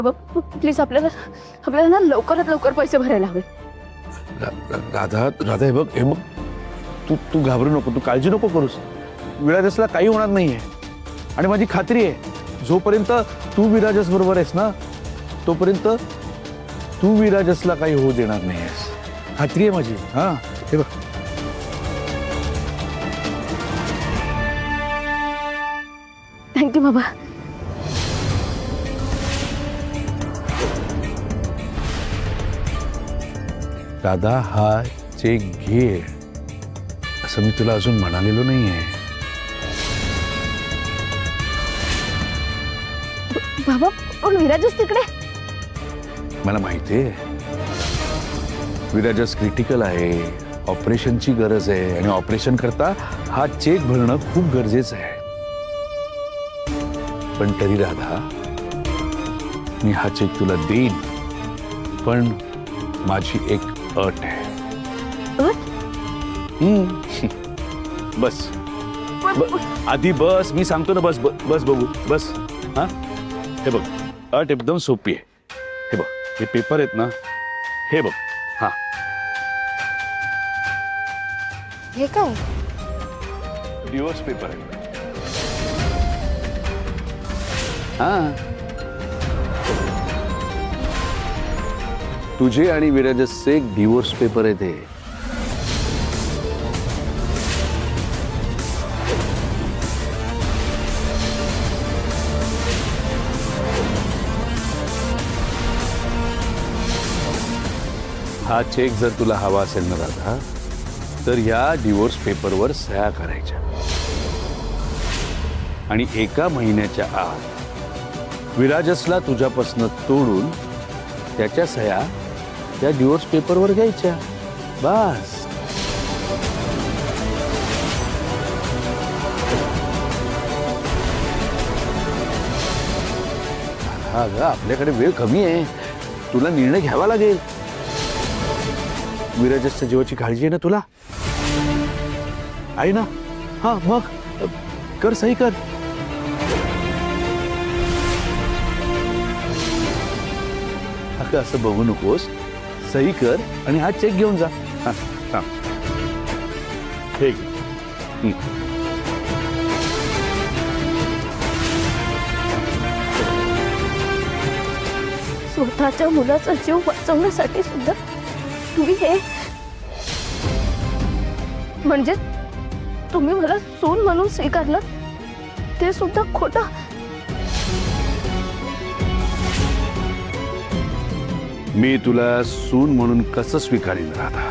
Please आपल्याला ना लवकरात लवकर पैसे भरायला हवे. राधा राधा हे बघ तू तू घाबरू नको, तू काळजी नको करूस. विराजसला काही होणार नाहीये आणि माझी खात्री आहे जोपर्यंत तू विराजस बरोबर आहेस ना तोपर्यंत तू विराजसला काही होऊ देणार नाहीयेस. खात्री आहे माझी. हा हे बघ थँक्यू बाबा. राधा हा चेक घे असं मी तुला अजून म्हणालेलो नाहीये. बाबा पण विराजच तिकडे. मला माहितीये विराजस क्रिटिकल आहे, ऑपरेशनची गरज आहे आणि ऑपरेशन करता हा चेक भरणं खूप गरजेचं आहे. पण तरी राधा मी हा चेक तुला देईन, पण माझी एक अट आहे. बस आधी बस, मी सांगतो ना. बस बस बघू बस. हा हे बघ अट एकदम सोपी आहे. हे बघ हे पेपर आहेत ना, हे बघ. हा हे काय? डिवोर्स पेपर आहे. हा तुझे आणि विराजसचे एक डिवोर्स पेपर आहे ते. हा चेक जर तुला हवा असेल ना राधा तर या डिवोर्स पेपरवर सह्या करायच्या आणि 1 महिन्याच्या आत विराजसला तुझ्यापासून तोडून त्याच्या सह्या त्या डिवोर्स पेपरवर घ्यायच्या. बस. हा ग आपल्याकडे वेळ कमी आहे, तुला निर्णय घ्यावा लागेल. विराजसच्या जीवाची काळजी आहे ना तुला, आहे ना. हा मग कर, सही कर. अगं असं बघू नकोस, सही कर आणि हा चेक घेऊन जा. हा हा हे घे. स्वतःच्या मुलाचा जीव वाचवण्यासाठी सुद्धा तुम्ही हे, म्हणजे तुम्ही मला सून म्हणून स्वीकारलं ते सुद्धा खोटं. मी तुला सून म्हणून कसं स्वीकारीन राधा?